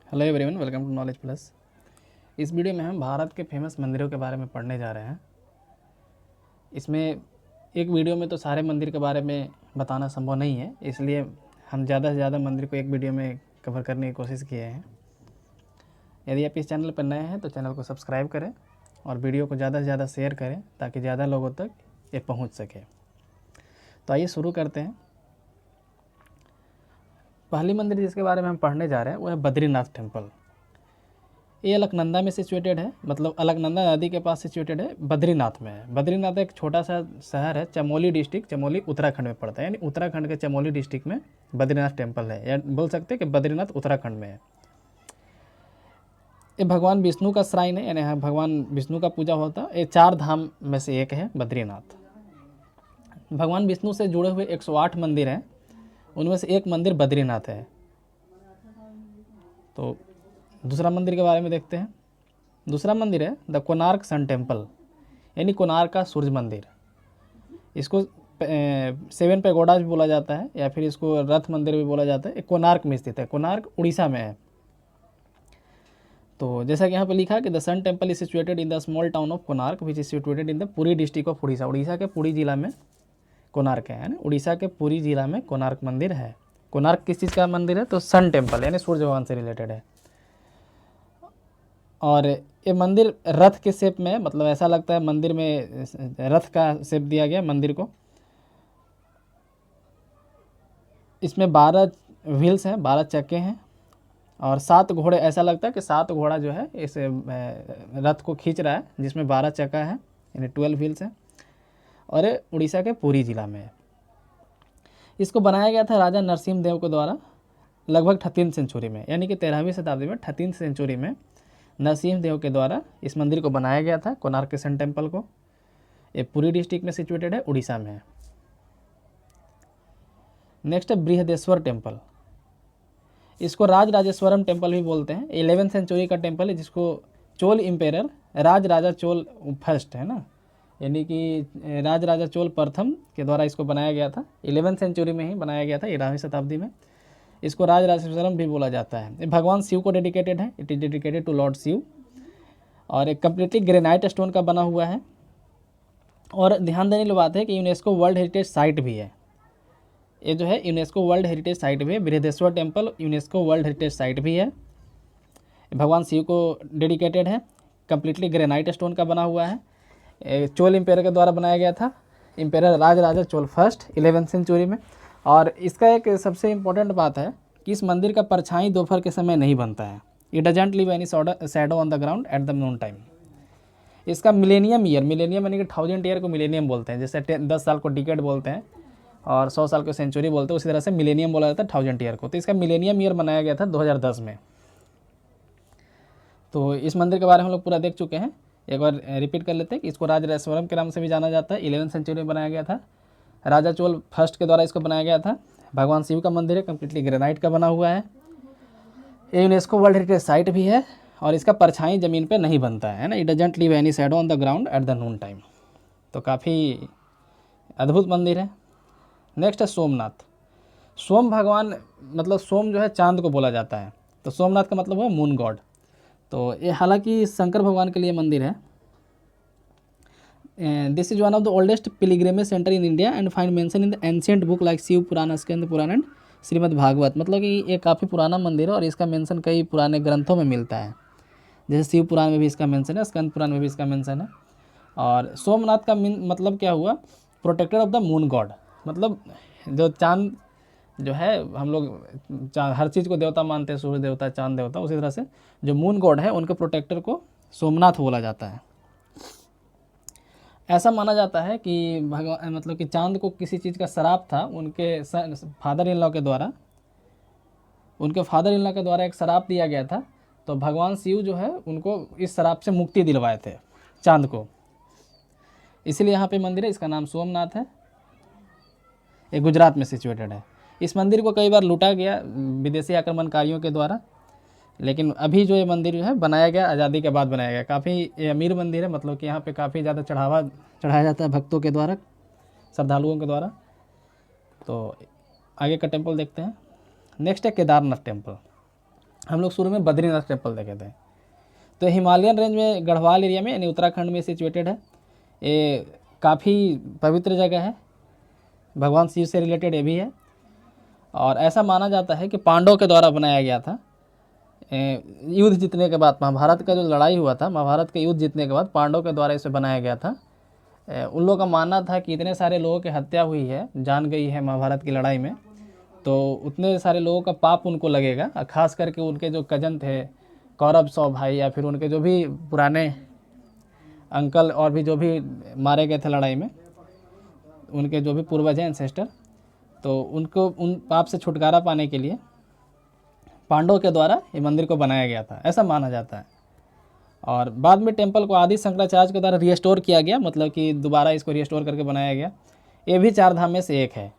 Hello everyone, welcome to knowledge plus. इस video में हम भारत के फेमस मंदिरों के बारे में पढ़ने जा रहे हैं। इसमें एक वीडियो में तो सारे मंदिर के बारे में बताना संभव नहीं है, इसलिए हम ज़्यादा से ज़्यादा मंदिर को एक वीडियो में कवर करने की कोशिश किए हैं। यदि आप इस चैनल पर नए हैं तो चैनल को सब्सक्राइब करें और वीडियो को ज़्यादा से ज़्यादा शेयर करें ताकि ज़्यादा लोगों तक ये पहुँच सके। तो आइए शुरू करते हैं। पहली मंदिर जिसके बारे में हम पढ़ने जा रहे हैं वो है बद्रीनाथ टेम्पल। ये अलकनंदा में सिचुएटेड है, मतलब अलकनंदा नदी के पास सिचुएटेड है, बद्रीनाथ में है। बद्रीनाथ एक छोटा सा शहर है, चमोली डिस्ट्रिक्ट, चमोली उत्तराखंड में पड़ता है। यानी उत्तराखंड के चमोली डिस्ट्रिक्ट में बद्रीनाथ टेम्पल है, या बोल सकते हैं कि बद्रीनाथ उत्तराखंड में है। ये भगवान विष्णु का श्राइन है, यानी यहाँ भगवान विष्णु का पूजा होता है। ये 4 धाम में से एक है बद्रीनाथ। भगवान विष्णु से जुड़े हुए 108 मंदिर हैं, उनमें से एक मंदिर बद्रीनाथ है। तो दूसरा मंदिर के बारे में देखते हैं। दूसरा मंदिर है द कोणार्क सन टेम्पल, यानी कोणार्क का सूर्य मंदिर। इसको 7 पैगोडाज भी बोला जाता है, या फिर इसको रथ मंदिर भी बोला जाता है। कोणार्क में स्थित है। कोणार्क उड़ीसा में है। तो जैसा कि यहाँ पे लिखा है कि the sun temple is situated in the small town of Konark which is situated in the Puri district of Orissa. Orissa के पुरी जिला में कोणार्क है ना। उड़ीसा के पुरी जिला में कोणार्क मंदिर है। कोणार्क किस चीज़ का मंदिर है? तो सन टेम्पल, यानी सूर्य भगवान से रिलेटेड है। और ये मंदिर रथ के शेप में है, मतलब ऐसा लगता है मंदिर में रथ का शेप दिया गया मंदिर को। इसमें 12 व्हील्स हैं, 12 चक्के हैं और 7 घोड़े। ऐसा लगता है कि 7 घोड़ा जो है इस रथ को खींच रहा है, जिसमें 12 चक्का है, यानी 12 व्हील्स हैं। और ये उड़ीसा के पुरी जिला में है। इसको बनाया गया था राजा नरसिम्हा देव के द्वारा लगभग 13वीं सेंचुरी में, यानी कि 13वीं शताब्दी में 13वीं सेंचुरी में नरसिम्हा देव के द्वारा इस मंदिर को बनाया गया था, कोणार्क सन टेम्पल को। ये पुरी डिस्ट्रिक्ट में सिचुएटेड है, उड़ीसा में है। नेक्स्ट है बृहदेश्वर टेम्पल। इसको राज राजेश्वरम टेम्पल भी बोलते हैं। 11वीं सेंचुरी का टेम्पल है, जिसको चोल इम्पेरर राज राजा चोल फर्स्ट है ना, यानी कि राज राजा चोल प्रथम के द्वारा इसको बनाया गया था। 11वीं सेंचुरी में ही बनाया गया था, 11वीं शताब्दी में। इसको राज राजेश्वरम भी बोला जाता है। ये भगवान शिव को डेडिकेटेड है। It is dedicated to Lord Shiva और एक कम्प्लीटली ग्रेनाइट स्टोन का बना हुआ है। और ध्यान देने वाली बात है कि यूनेस्को वर्ल्ड हेरिटेज साइट भी है। ये जो है यूनेस्को वर्ल्ड हेरिटेज साइट भी है। Brihadeshwara temple UNESCO world heritage site भी है। भगवान शिव को डेडिकेटेड है, कम्प्लीटली ग्रेनाइट स्टोन का बना हुआ है। चोल इम्पेयर के द्वारा बनाया गया था, इम्पेयर राज राजा चोल फर्स्ट 11वीं सेंचुरी में। और इसका एक सबसे इम्पोर्टेंट बात है कि इस मंदिर का परछाई दोपहर के समय नहीं बनता है। It doesn't leave any shadow on the ground at the Noon time. इसका मिलेनियम ईयर, मिलेनियम यानी कि 1000 ईयर को मिलेनियम बोलते हैं। जैसे 10 साल को डिकेड बोलते हैं और 100 साल को सेंचुरी बोलते हैं, उसी तरह से मिलेनियम बोला जाता है 1000 ईयर को। तो इसका मिलेनियम ईयर बनाया गया था 2010 में। तो इस मंदिर के बारे में हम लोग पूरा देख चुके हैं। एक बार रिपीट कर लेते हैं कि इसको राज राजेश्वरम के नाम से भी जाना जाता है। 11वीं सेंचुरी में बनाया गया था, राजा चोल फर्स्ट के द्वारा इसको बनाया गया था। भगवान शिव का मंदिर है, कम्प्लीटली ग्रेनाइट का बना हुआ है। ये यूनेस्को वर्ल्ड हेरिटेज साइट भी है और इसका परछाई ज़मीन पे नहीं बनता है ना। It doesn't leave any shadow on the ground at the Noon time. तो काफ़ी अद्भुत मंदिर है। नेक्स्ट है सोमनाथ। सोम भगवान, मतलब सोम जो है चांद को बोला जाता है, तो सोमनाथ का मतलब है मून गॉड। तो ये हालांकि शंकर भगवान के लिए मंदिर है। This is one of the oldest pilgrimage centre in India and find mention in the ancient book like Shiva Purana, Skanda Purana and Shrimad Bhagavat. मतलब कि ये काफ़ी पुराना मंदिर है और इसका मेंशन कई पुराने ग्रंथों में मिलता है। जैसे शिव पुराण में भी इसका मेंशन है, स्कंद पुराण में भी इसका मेंशन है। और सोमनाथ का मतलब क्या हुआ? Protector of the moon god. मतलब जो चांद जो है, हम लोग हर चीज़ को देवता मानते हैं, सूर्य देवता, चांद देवता, उसी तरह से जो मून गॉड है उनके प्रोटेक्टर को सोमनाथ बोला जाता है। ऐसा माना जाता है कि भगवान, मतलब कि चांद को किसी चीज़ का श्राप था उनके फादर इन लॉ के द्वारा। उनके फादर इन लॉ के द्वारा एक श्राप दिया गया था, तो भगवान शिव जो है उनको इस श्राप से मुक्ति दिलवाए थे चांद को। इसीलिए यहाँ पे मंदिर है, इसका नाम सोमनाथ है। ये गुजरात में सिचुएटेड है। इस मंदिर को कई बार लूटा गया विदेशी आक्रमणकारियों के द्वारा, लेकिन अभी जो ये मंदिर जो है बनाया गया, आज़ादी के बाद बनाया गया। काफ़ी ये अमीर मंदिर है, मतलब कि यहाँ पे काफ़ी ज़्यादा चढ़ाया जाता है भक्तों के द्वारा, श्रद्धालुओं के द्वारा। तो आगे का टेम्पल देखते हैं। नेक्स्ट है केदारनाथ टेम्पल। हम लोग शुरू में बद्रीनाथ टेम्पल देखे थे। तो हिमालयन रेंज में गढ़वाल एरिया में यानी उत्तराखंड में सिचुएटेड है। ये काफ़ी पवित्र जगह है, भगवान शिव से रिलेटेड ये भी है। और ऐसा माना जाता है कि पांडवों के द्वारा बनाया गया था। युद्ध जीतने के बाद, महाभारत का जो लड़ाई हुआ था, महाभारत के युद्ध जीतने के बाद पांडवों के द्वारा इसे बनाया गया था। उन लोगों का मानना था कि इतने सारे लोगों की हत्या हुई है, जान गई है महाभारत की लड़ाई में, तो उतने सारे लोगों का पाप उनको लगेगा। खास करके उनके जो कजन थे, कौरव 100 भाई, या फिर उनके जो भी पुराने अंकल और भी जो भी मारे गए थे लड़ाई में, उनके जो भी पूर्वज हैं, एंसेस्टर, तो उनको उन पाप से छुटकारा पाने के लिए पांडवों के द्वारा ये मंदिर को बनाया गया था, ऐसा माना जाता है। और बाद में टेम्पल को आदि शंकराचार्य के द्वारा रिस्टोर किया गया, मतलब कि दोबारा इसको रिस्टोर करके बनाया गया। ये भी 4 धाम में से एक है।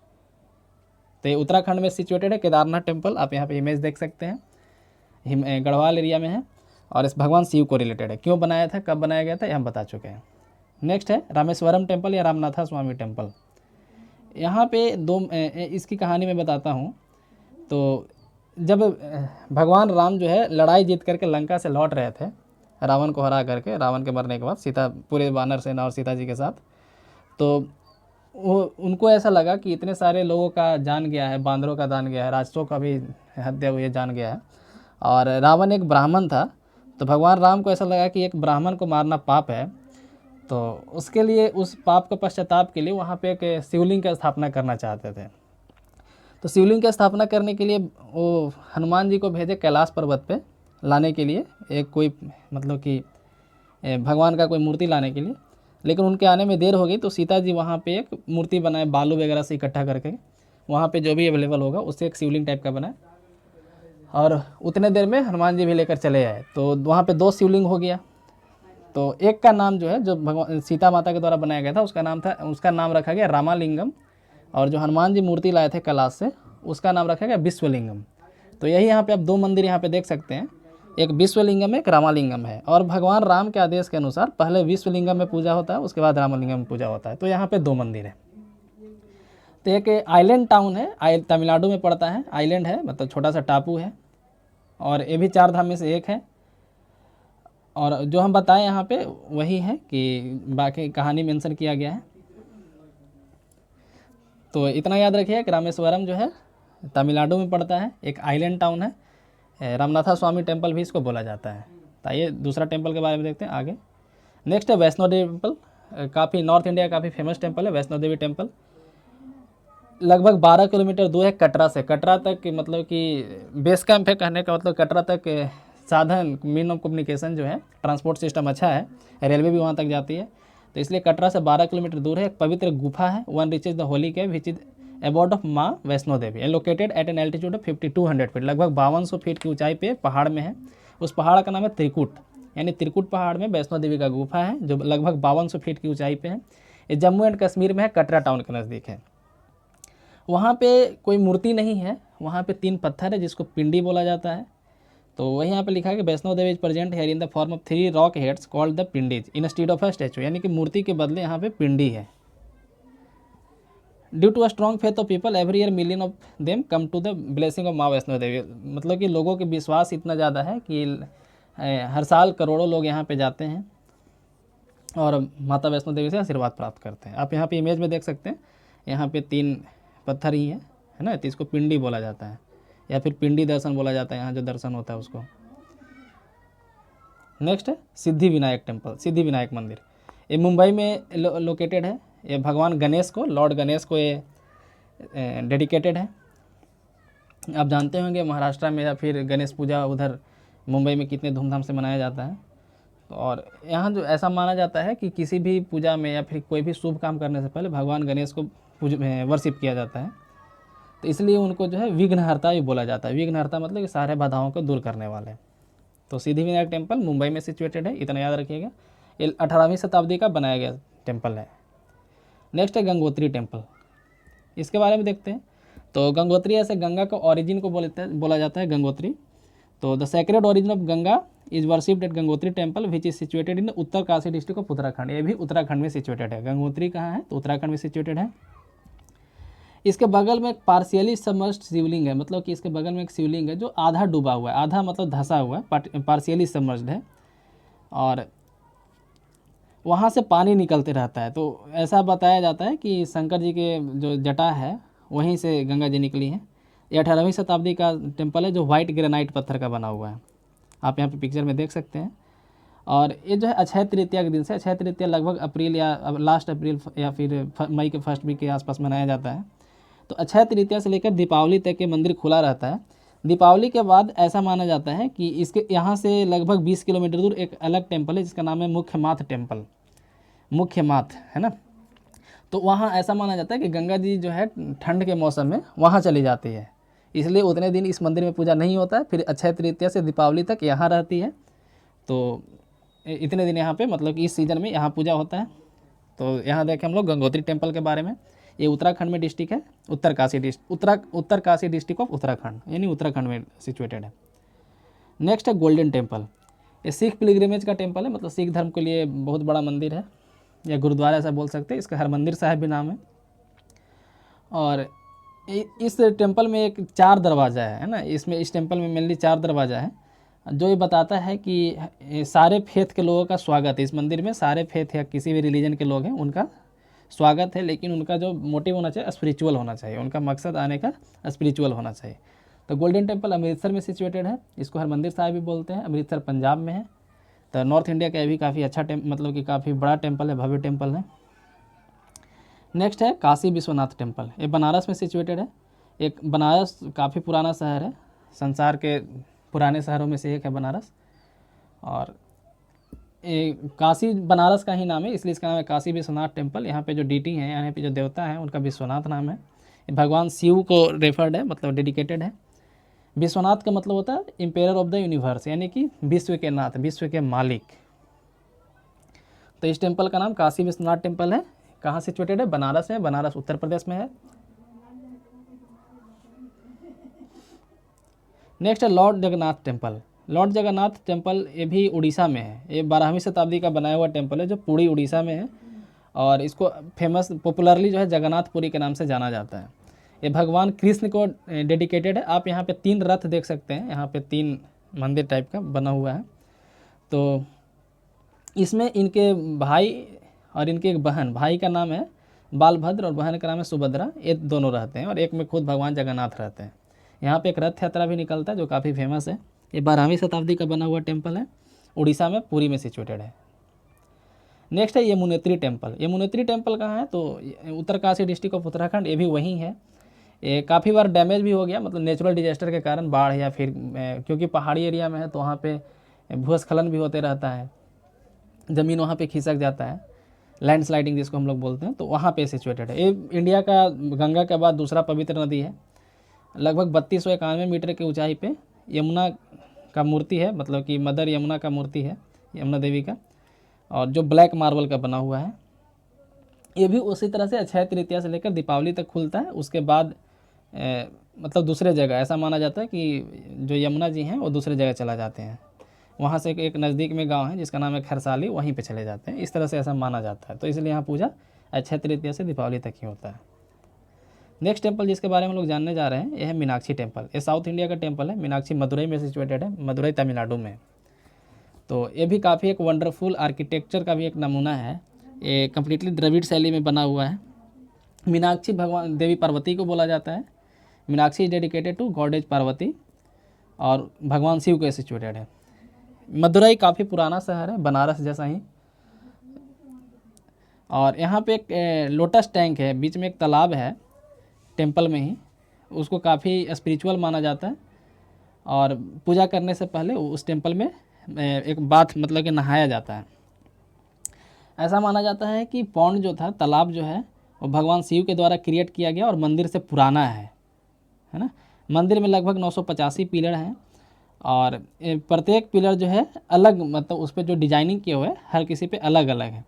तो ये उत्तराखंड में सिचुएटेड है, केदारनाथ टेम्पल। आप यहाँ पे इमेज देख सकते हैं, गढ़वाल एरिया में है और इस भगवान शिव को रिलेटेड है। क्यों बनाया था, कब बनाया गया था, ये हम बता चुके हैं। नेक्स्ट है रामेश्वरम टेम्पल या रामनाथा स्वामी टेम्पल। यहाँ पे इसकी कहानी मैं बताता हूँ। तो जब भगवान राम जो है लड़ाई जीत करके लंका से लौट रहे थे, रावण को हरा करके, रावण के मरने के बाद, सीता पूरे वानर सेना और सीता जी के साथ, तो वो उनको ऐसा लगा कि इतने सारे लोगों का जान गया है, बांदरों का जान गया है, राक्षसों का भी हत्या हुई है, जान गया है। और रावण एक ब्राह्मण था, तो भगवान राम को ऐसा लगा कि एक ब्राह्मण को मारना पाप है, तो उसके लिए, उस पाप के पश्चाताप के लिए वहाँ पे एक शिवलिंग की स्थापना करना चाहते थे। तो शिवलिंग की स्थापना करने के लिए वो हनुमान जी को भेजे कैलाश पर्वत पे लाने के लिए, एक कोई मतलब कि भगवान का कोई मूर्ति लाने के लिए। लेकिन उनके आने में देर हो गई, तो सीता जी वहाँ पे एक मूर्ति बनाए, बालू वगैरह से इकट्ठा करके, वहाँ पे जो भी अवेलेबल होगा उससे एक शिवलिंग टाइप का बनाए, और उतने देर में हनुमान जी भी लेकर चले आए। तो वहाँ पे 2 शिवलिंग हो गया। तो एक का नाम जो है, जो भगवान सीता माता के द्वारा बनाया गया था, उसका नाम रखा गया रामालिंगम, और जो हनुमान जी मूर्ति लाए थे कैलाश से, उसका नाम रखा गया विश्वलिंगम। तो यही यहाँ पे आप 2 मंदिर यहाँ पे देख सकते हैं, एक विश्वलिंगम है, एक रामालिंगम है। और भगवान राम के आदेश के अनुसार पहले विश्वलिंगम में पूजा होता है, उसके बाद रामालिंगम में पूजा होता है। तो यहाँ पे 2 मंदिर है। तो एक आइलैंड टाउन है, तमिलनाडु में पड़ता है, आइलैंड है, मतलब छोटा सा टापू है, और ये भी 4 धाम में से एक है। और जो हम बताएं यहाँ पे वही है कि बाकी कहानी मेंशन किया गया है। तो इतना याद रखिए कि रामेश्वरम जो है तमिलनाडु में पड़ता है, एक आइलैंड टाउन है। रामनाथा स्वामी टेम्पल भी इसको बोला जाता है। तो आइए दूसरा टेम्पल के बारे में देखते हैं आगे। नेक्स्ट है वैष्णो देवी टेम्पल। काफ़ी नॉर्थ इंडिया काफ़ी फेमस टेम्पल है वैष्णो देवी टेम्पल। लगभग 12 किलोमीटर दूर है कटरा से। कटरा तक मतलब कि बेस कैंप है, कहने का मतलब कटरा तक साधन, मीन ऑफ कम्युनिकेशन जो है, ट्रांसपोर्ट सिस्टम अच्छा है, रेलवे भी वहाँ तक जाती है। तो इसलिए कटरा से 12 किलोमीटर दूर है। एक पवित्र गुफा है, one reaches the holy cave which is about of माँ Vaishno Devi and located at an altitude of 5200 feet. लगभग 5200 फीट की ऊंचाई पे पहाड़ में है। उस पहाड़ का नाम है त्रिकुट, यानी त्रिकुट पहाड़ में वैष्णो देवी का गुफा है, जो लगभग 5200 फीट की ऊंचाई पे है। ये जम्मू एंड कश्मीर में है, कटरा टाउन के नज़दीक है। वहाँ पे कोई मूर्ति नहीं है, वहाँ पे 3 पत्थर है जिसको पिंडी बोला जाता है। तो वही यहाँ पे लिखा है कि Vaishno Devi is present here in the form of 3 rock heads called the pindies instead of a statue, यानी कि मूर्ति के बदले यहाँ पे पिंडी है। Due to a strong faith of people every year million of them come to the blessing of माँ वैष्णो देवी। मतलब कि लोगों के विश्वास इतना ज़्यादा है कि हर साल करोड़ों लोग यहाँ पे जाते हैं और माता वैष्णो देवी से आशीर्वाद प्राप्त करते हैं। आप यहाँ पे इमेज में देख सकते हैं, यहाँ पे 3 पत्थर ही है ना, तो इसको पिंडी बोला जाता है या फिर पिंडी दर्शन बोला जाता है, यहाँ जो दर्शन होता है उसको। नेक्स्ट है सिद्धि विनायक टेम्पल, सिद्धि विनायक मंदिर। ये मुंबई में लोकेटेड है। ये भगवान गणेश को, लॉर्ड गणेश को ये डेडिकेटेड है। आप जानते होंगे महाराष्ट्र में या फिर गणेश पूजा उधर मुंबई में कितने धूमधाम से मनाया जाता है। और यहाँ जो ऐसा माना जाता है कि किसी भी पूजा में या फिर कोई भी शुभ काम करने से पहले भगवान गणेश को वर्शिप किया जाता है। तो इसलिए उनको जो है विघ्नहर्ता भी बोला जाता है। विघ्नहर्ता मतलब कि सारे बाधाओं को दूर करने वाले। तो सिद्धिविनायक टेम्पल मुंबई में सिचुएटेड है, इतना याद रखिएगा। ये 18वीं शताब्दी का बनाया गया टेम्पल है। नेक्स्ट है गंगोत्री टेम्पल, इसके बारे में देखते हैं। तो गंगोत्री ऐसे गंगा को ओरिजिन को बोला जाता है गंगोत्री। तो the sacred origin of Ganga is worshipped at Gangotri temple which is situated in Uttarkashi district of Uttarakhand. ये भी उत्तराखंड में सिचुएटेड है। गंगोत्री कहाँ है, तो उत्तराखंड में सिचुएटेड है। इसके बगल में एक पार्शियली सबमर्ज्ड शिवलिंग है, मतलब कि इसके बगल में एक शिवलिंग है जो आधा डूबा हुआ है, आधा मतलब धंसा हुआ है, पार्शियली सबमर्ज्ड है, और वहाँ से पानी निकलते रहता है। तो ऐसा बताया जाता है कि शंकर जी के जो जटा है वहीं से गंगा जी निकली हैं। ये 18वीं शताब्दी का टेम्पल है जो वाइट ग्रेनाइट पत्थर का बना हुआ है, आप यहाँ पे पिक्चर में देख सकते हैं। और ये जो है अक्षय तृतीया के दिन से, अक्षय तृतीया लगभग अप्रैल या लास्ट अप्रैल या फिर मई के फर्स्ट वीक के आसपास मनाया जाता है। तो अक्षय तृतीया से लेकर दीपावली तक के मंदिर खुला रहता है। दीपावली के बाद ऐसा माना जाता है कि इसके यहाँ से लगभग 20 किलोमीटर दूर एक अलग टेम्पल है जिसका नाम है मुख्य माथ टेम्पल, मुख्य माथ है ना। तो वहाँ ऐसा माना जाता है कि गंगा जी जो है ठंड के मौसम में वहाँ चली जाती है, इसलिए उतने दिन इस मंदिर में पूजा नहीं होता है। फिर अक्षय तृतीया से दीपावली तक यहाँ रहती है, तो इतने दिन यहाँ पे मतलब कि इस सीज़न में यहाँ पूजा होता है। तो यहाँ देखें हम लोग गंगोत्री टेम्पल के बारे में। ये उत्तराखंड में डिस्ट्रिक्ट है, उत्तर काशी डिस्ट्रिक्ट ऑफ उत्तराखंड, यानी उत्तराखंड में सिचुएटेड है। नेक्स्ट है गोल्डन टेम्पल। ये सिख पिलग्रिमेज का टेम्पल है, मतलब सिख धर्म के लिए बहुत बड़ा मंदिर है, या गुरुद्वारा ऐसा बोल सकते हैं, इसका हरमंदिर साहिब भी नाम है। और इस टेम्पल में एक 4 दरवाज़ा है ना, इसमें इस टेम्पल में मेनली 4 दरवाज़ा है, जो ये बताता है कि सारे फेथ के लोगों का स्वागत है इस मंदिर में। सारे फेथ या किसी भी रिलीजन के लोग हैं उनका स्वागत है, लेकिन उनका जो मोटिव होना चाहिए स्पिरिचुअल होना चाहिए, उनका मकसद आने का स्पिरिचुअल होना चाहिए। तो गोल्डन टेम्पल अमृतसर में सिचुएटेड है, इसको हरमंदिर साहिब भी बोलते हैं, अमृतसर पंजाब में है। तो नॉर्थ इंडिया का ये भी काफ़ी अच्छा मतलब कि काफ़ी बड़ा टेम्पल है, भव्य टेम्पल है। नेक्स्ट है काशी विश्वनाथ टेम्पल। ये बनारस में सिचुएटेड है। एक बनारस काफ़ी पुराना शहर है, संसार के पुराने शहरों में से एक है बनारस। और काशी बनारस का ही नाम है, इसलिए इसका नाम है काशी विश्वनाथ टेम्पल। यहाँ पे जो डीटी हैं, यहाँ पे जो देवता हैं, उनका विश्वनाथ नाम है। भगवान शिव को रेफर्ड है, मतलब डेडिकेटेड है। विश्वनाथ का मतलब होता है एम्पेयर ऑफ द यूनिवर्स, यानी कि विश्व के नाथ, विश्व के मालिक। तो इस टेम्पल का नाम काशी विश्वनाथ टेम्पल है। कहाँ सिचुएटेड है? बनारस में, बनारस उत्तर प्रदेश में है। नेक्स्ट है Lord Jagannath temple. Lord Jagannath temple ये भी उड़ीसा में है। ये 12वीं शताब्दी का बनाया हुआ टेम्पल है जो पुरी उड़ीसा में है, और इसको फेमस पॉपुलरली जो है जगन्नाथपुरी के नाम से जाना जाता है। ये भगवान कृष्ण को डेडिकेटेड है। आप यहाँ पे 3 रथ देख सकते हैं, यहाँ पे 3 मंदिर टाइप का बना हुआ है। तो इसमें इनके भाई और इनके एक बहन, भाई का नाम है बालभद्र और बहन का नाम है सुभद्रा, ये दोनों रहते हैं, और एक में खुद भगवान जगन्नाथ रहते हैं। यहाँ पे एक रथ यात्रा भी निकलता है जो काफ़ी फेमस है। ये 12वीं शताब्दी का बना हुआ टेम्पल है, उड़ीसा में पुरी में सिचुएटेड है। नेक्स्ट है यमुनोत्री टेम्पल। यमुनोत्री टेम्पल कहाँ है? तो उत्तरकाशी डिस्ट्रिक्ट ऑफ उत्तराखंड, ये भी वहीं है। ये काफ़ी बार डैमेज भी हो गया, मतलब नेचुरल डिजास्टर के कारण, बाढ़ या फिर क्योंकि पहाड़ी एरिया में है तो वहाँ पे भूस्खलन भी होते रहता है, ज़मीन वहाँ पे खिसक जाता है, लैंडस्लाइडिंग जिसको हम लोग बोलते हैं। तो वहाँ पे सिचुएटेड है। ये इंडिया का गंगा के बाद दूसरा पवित्र नदी है। लगभग 3291 मीटर की ऊंचाई पे यमुना का मूर्ति है, मतलब कि मदर यमुना का मूर्ति है, यमुना देवी का, और जो ब्लैक मार्बल का बना हुआ है। ये भी उसी तरह से अक्षय तृतीया से लेकर दीपावली तक खुलता है। उसके बाद मतलब दूसरे जगह ऐसा माना जाता है कि जो यमुना जी हैं वो दूसरे जगह चला जाते हैं, वहाँ से एक नज़दीक में गांव है जिसका नाम है खरसाली, वहीं पे चले जाते हैं। इस तरह से ऐसा माना जाता है। तो इसलिए यहाँ पूजा अक्षय तृतीया से दीपावली तक ही होता है। नेक्स्ट टेम्पल जिसके बारे में हम लोग जानने जा रहे हैं, यह है मीनाक्षी टेम्पल। ये साउथ इंडिया का टेम्पल है। मीनाक्षी मदुरई में सिचुएटेड है, मदुरई तमिलनाडु में। तो ये भी काफ़ी एक वंडरफुल आर्किटेक्चर का भी एक नमूना है। ये कम्प्लीटली द्रविड़ शैली में बना हुआ है। मीनाक्षी भगवान देवी पार्वती को बोला जाता है। Meenakshi is dedicated to goddess Parvati, और भगवान शिव के सिचुएटेड है। मदुरई काफ़ी पुराना शहर है, बनारस जैसा ही। और यहाँ पे एक लोटस टैंक है, बीच में एक तालाब है टेम्पल में ही, उसको काफ़ी स्पिरिचुअल माना जाता है। और पूजा करने से पहले उस टेम्पल में एक बाथ मतलब कि नहाया जाता है। ऐसा माना जाता है कि पौंड जो था, तालाब जो है, वो भगवान शिव के द्वारा क्रिएट किया गया और मंदिर से पुराना है ना। मंदिर में लगभग 985 पिलर हैं, और प्रत्येक पिलर जो है अलग, मतलब उस पर जो डिजाइनिंग किए हुए हर किसी पे अलग अलग है।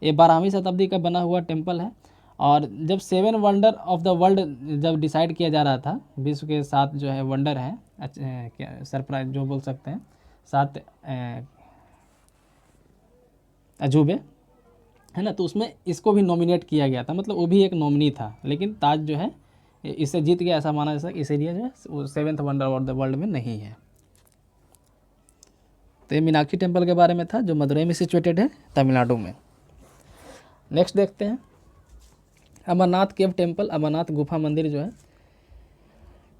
ये 12वीं शताब्दी का बना हुआ टेम्पल है। और जब 7 वंडर ऑफ द वर्ल्ड जब डिसाइड किया जा रहा था, विश्व के 7 जो है वंडर हैं, क्या सरप्राइज जो बोल सकते हैं, 7 अजूबे है ना, तो उसमें इसको भी नॉमिनेट किया गया था, मतलब वो भी एक नॉमिनी था। लेकिन ताज जो है इसे जीत गया ऐसा माना जा सकता है, इसीलिए जो है वो 7th wonder of the world में नहीं है। तो ये मीनाक्षी टेम्पल के बारे में था, जो मदुरई में सिचुएटेड है, तमिलनाडु में। नेक्स्ट देखते हैं अमरनाथ केव टेम्पल। अमरनाथ गुफा मंदिर जो है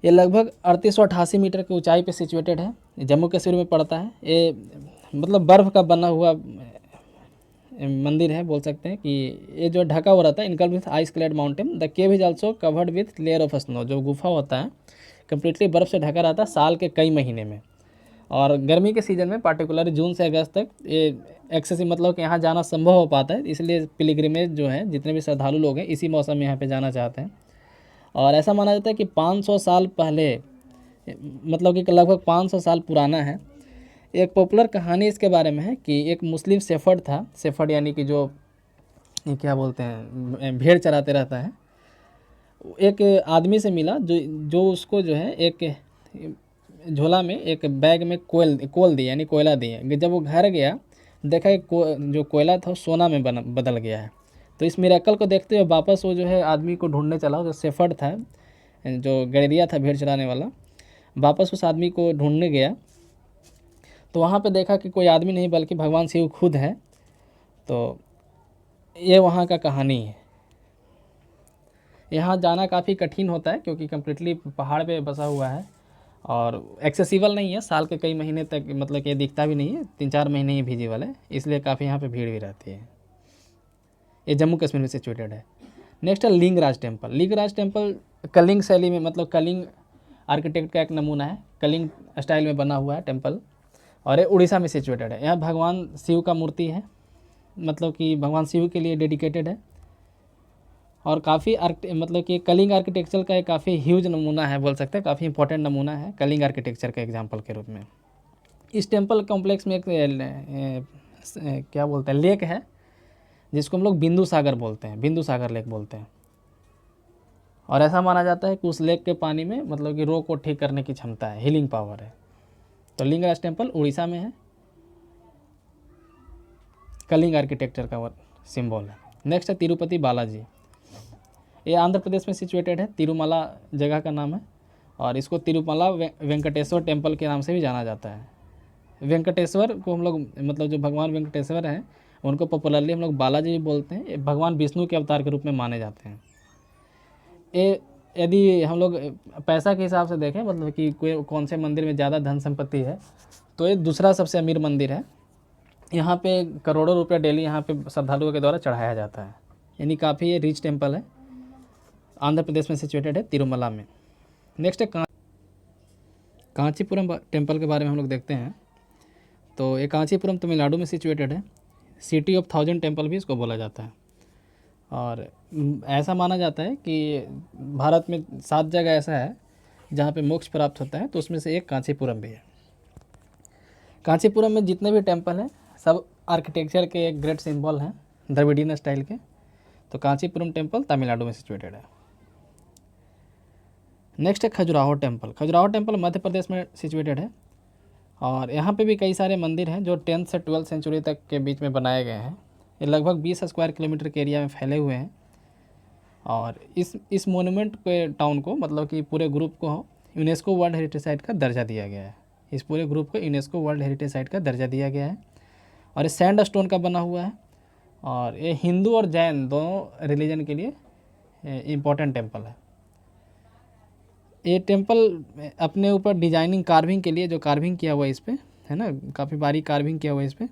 ये लगभग 3888 मीटर की ऊंचाई पे सिचुएटेड है, जम्मू कश्मीर में पड़ता है। ये मतलब बर्फ़ का बना हुआ मंदिर है, बोल सकते हैं कि ये जो ढका हुआ रहता है, encircled with ice clad mountain. The cave is also covered with layer of snow. जो गुफा होता है कम्प्लीटली बर्फ़ से ढका रहता है साल के कई महीने में, और गर्मी के सीज़न में पार्टिकुलर जून से अगस्त तक ये एक्सेसिव मतलब कि यहाँ जाना संभव हो पाता है। इसलिए पिलग्रिमेज जो है, जितने भी श्रद्धालु लोग हैं, इसी मौसम में यहाँ पे जाना चाहते हैं। और ऐसा माना जाता है कि 500 साल पहले, मतलब कि लगभग 500 साल पुराना है। एक पॉपुलर कहानी इसके बारे में है कि एक मुस्लिम शेफर्ड था। शेफर्ड यानी कि जो ये क्या बोलते हैं, भेड़ चराते रहता है। एक आदमी से मिला जो उसको जो है एक झोला में, एक बैग में कोल दिया, यानी कोयला दिया। जब वो घर गया देखा कि जो कोयला था वो सोना में बदल गया है। तो इस मिरेकल को देखते हुए वापस वो जो है आदमी को ढूंढने चला, जो शेफर्ड था, जो गड़ेरिया था भेड़ चराने वाला, वापस उस आदमी को ढूंढने गया। तो वहाँ पे देखा कि कोई आदमी नहीं बल्कि भगवान शिव खुद है। तो ये वहाँ का कहानी है। यहाँ जाना काफ़ी कठिन होता है क्योंकि कम्प्लीटली पहाड़ पे बसा हुआ है और एक्सेसिबल नहीं है। साल के कई महीने तक मतलब कि ये दिखता भी नहीं है, 3-4 महीने ही विजिबल है, इसलिए काफ़ी यहाँ पे भीड़ भी रहती है। ये जम्मू कश्मीर में सिचुएटेड है। नेक्स्ट है लिंगराज टेम्पल। लिंगराज टेम्पल कलिंग शैली में, मतलब कलिंग आर्किटेक्ट का एक नमूना है, कलिंग स्टाइल में बना हुआ है टेम्पल, और ये उड़ीसा में सिचुएटेड है। यहाँ भगवान शिव का मूर्ति है, मतलब कि भगवान शिव के लिए डेडिकेटेड है, और काफ़ी मतलब कि कलिंग आर्किटेक्चर का एक काफ़ी ह्यूज नमूना है, बोल सकते हैं काफ़ी इंपॉर्टेंट नमूना है कलिंग आर्किटेक्चर का एग्जाम्पल के रूप में। इस टेम्पल कॉम्प्लेक्स में एक क्या बोलते हैं, लेक है, जिसको हम लोग बिंदु सागर बोलते हैं, बिंदु सागर लेक बोलते हैं। और ऐसा माना जाता है कि उस लेक के पानी में मतलब कि रोग को ठीक करने की क्षमता है, हीलिंग पावर है। तो लिंगराज टेम्पल उड़ीसा में है, कलिंग आर्किटेक्चर का सिंबल है। नेक्स्ट है तिरुपति बालाजी। ये आंध्र प्रदेश में सिचुएटेड है, तिरुमला जगह का नाम है, और इसको तिरुमला वेंकटेश्वर टेम्पल के नाम से भी जाना जाता है। वेंकटेश्वर को हम लोग, मतलब जो भगवान वेंकटेश्वर हैं, उनको पॉपुलरली हम लोग बालाजी भी बोलते हैं। ये भगवान विष्णु के अवतार के रूप में माने जाते हैं। ये यदि हम लोग पैसा के हिसाब से देखें, मतलब कि कोई कौन से मंदिर में ज़्यादा धन संपत्ति है, तो ये दूसरा सबसे अमीर मंदिर है। यहाँ पे करोड़ों रुपये डेली यहाँ पे श्रद्धालुओं के द्वारा चढ़ाया जाता है, यानी काफ़ी ये रिच टेम्पल है, आंध्र प्रदेश में सिचुएटेड है, तिरुमला में। नेक्स्ट है कांचीपुरम टेम्पल के बारे में हम लोग देखते हैं। तो ये कांचीपुरम तमिलनाडु में सिचुएटेड है, सिटी ऑफ 1000 टेम्पल भी इसको बोला जाता है। और ऐसा माना जाता है कि भारत में 7 जगह ऐसा है जहाँ पे मोक्ष प्राप्त होता है, तो उसमें से एक कांचीपुरम भी है। कांचीपुरम में जितने भी टेम्पल हैं सब आर्किटेक्चर के एक ग्रेट सिंबल हैं, द्रविडियन स्टाइल के। तो कांचीपुरम टेम्पल तमिलनाडु में सिचुएटेड है। नेक्स्ट है खजुराहो टेम्पल। खजुराहो टेम्पल मध्य प्रदेश में सिचुएटेड है, और यहाँ पे भी कई सारे मंदिर हैं जो 10th से 12th सेंचुरी तक के बीच में बनाए गए हैं। ये लगभग 20 स्क्वायर किलोमीटर के एरिया में फैले हुए हैं। और इस मोन्यूमेंट के टाउन को, मतलब कि पूरे ग्रुप को यूनेस्को वर्ल्ड हेरिटेज साइट का दर्जा दिया गया है। इस पूरे ग्रुप को यूनेस्को वर्ल्ड हेरिटेज साइट का दर्जा दिया गया है। और ये सैंड स्टोन का बना हुआ है, और ये हिंदू और जैन दोनों रिलीजन के लिए इम्पोर्टेंट टेम्पल है। ये टेम्पल अपने ऊपर डिजाइनिंग कार्विंग के लिए, जो कार्विंग किया हुआ है इस पर, है ना, काफ़ी बारीक कार्विंग किया हुआ है इस पर,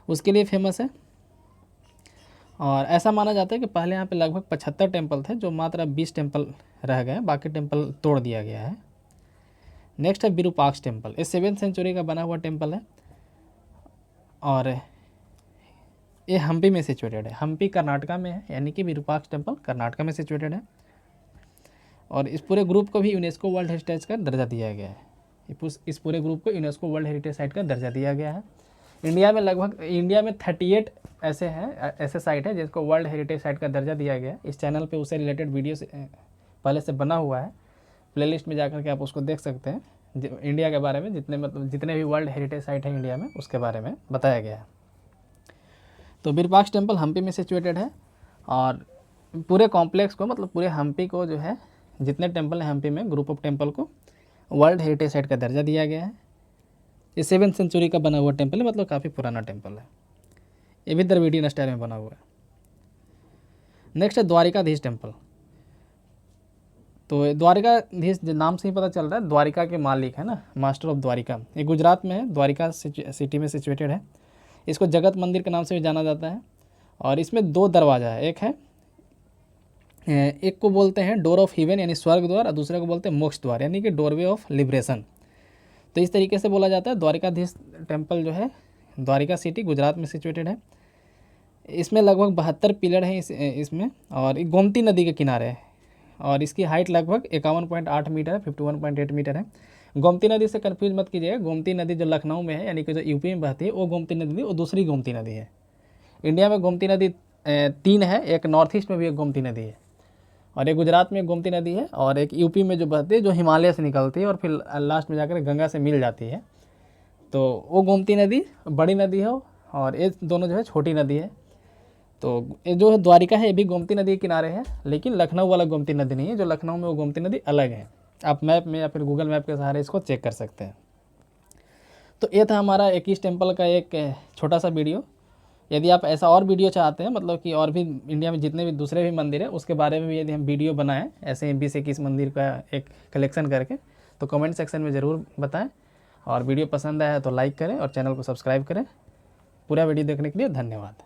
उसके लिए फेमस है। और ऐसा माना जाता है कि पहले यहाँ पे लगभग 75 टेम्पल थे, जो मात्र 20 टेम्पल रह गए, बाकी टेम्पल तोड़ दिया गया है। नेक्स्ट है विरूपाक्ष टेम्पल। ये 7th सेंचुरी का बना हुआ टेम्पल है, और ये हम्पी में सिचुएटेड है। हम्पी कर्नाटका में है, यानी कि विरूपाक्ष टेम्पल कर्नाटका में सिचुएटेड है। और इस पूरे ग्रुप को भी यूनेस्को वर्ल्ड हेरिटेज का दर्जा दिया गया है। इस पूरे ग्रुप को यूनेस्को वर्ल्ड हेरिटेज साइट का दर्जा दिया गया है। इंडिया में 38 ऐसे साइट है जिसको वर्ल्ड हेरिटेज साइट का दर्जा दिया गया है। इस चैनल पे उससे रिलेटेड वीडियो पहले से बना हुआ है, प्लेलिस्ट में जाकर के आप उसको देख सकते हैं। इंडिया के बारे में जितने भी वर्ल्ड हेरिटेज साइट है इंडिया में, उसके बारे में बताया गया है। तो विरूपाक्ष टेम्पल हम्पी में सिचुएटेड है, और पूरे कॉम्प्लेक्स को, मतलब पूरे हम्पी को जो है जितने टेम्पल हैं हम्पी में, ग्रुप ऑफ टेम्पल को वर्ल्ड हेरिटेज साइट का दर्जा दिया गया है। ये 7th सेंचुरी का बना हुआ टेम्पल है, मतलब काफ़ी पुराना टेम्पल है। ये भी द्रविडियन स्टाइल में बना हुआ है। नेक्स्ट है द्वारिकाधीश टेम्पल। तो द्वारिकाधीश नाम से ही पता चल रहा है द्वारिका के मालिक है ना, मास्टर ऑफ द्वारिका। ये गुजरात में है, द्वारिका सिटी में सिचुएटेड है। इसको जगत मंदिर के नाम से भी जाना जाता है। और इसमें 2 दरवाज़ा है, एक को बोलते हैं डोर ऑफ हेवन यानी स्वर्ग द्वार, और दूसरे को बोलते हैं मोक्ष द्वार यानी कि डोरवे ऑफ लिबरेशन। तो इस तरीके से बोला जाता है। द्वारिकाधीश टेम्पल जो है द्वारिका सिटी गुजरात में सिचुएटेड है। इसमें लगभग 72 पिलर हैं इसमें, और एक गोमती नदी के किनारे है, और इसकी हाइट लगभग 51.8 मीटर है, 51.8 मीटर है। गोमती नदी से कन्फ्यूज मत कीजिएगा, गोमती नदी जो लखनऊ में है यानी कि जो यूपी में बहती है वो गोमती नदी, वो दूसरी गोमती नदी है। इंडिया में गोमती नदी 3 है, एक नॉर्थ ईस्ट में भी एक गोमती नदी है, और एक गुजरात में एक गोमती नदी है, और एक यूपी में जो बहती है जो हिमालय से निकलती है और फिर लास्ट में जाकर गंगा से मिल जाती है। तो वो गोमती नदी बड़ी नदी है, और ये दोनों जो है छोटी नदी है। तो ये जो है द्वारिका है ये भी गोमती नदी के किनारे है, लेकिन लखनऊ वाला गोमती नदी नहीं है। जो लखनऊ में वो गोमती नदी अलग है। आप मैप में या फिर गूगल मैप के सहारे इसको चेक कर सकते हैं। तो ये था हमारा 21 टेम्पल का एक छोटा सा वीडियो। यदि आप ऐसा और वीडियो चाहते हैं, मतलब कि और भी इंडिया में जितने भी दूसरे भी मंदिर हैं उसके बारे में भी यदि हम वीडियो बनाएं ऐसे 20-21 मंदिर का एक कलेक्शन करके, तो कमेंट सेक्शन में ज़रूर बताएं। और वीडियो पसंद आया है तो लाइक करें और चैनल को सब्सक्राइब करें। पूरा वीडियो देखने के लिए धन्यवाद।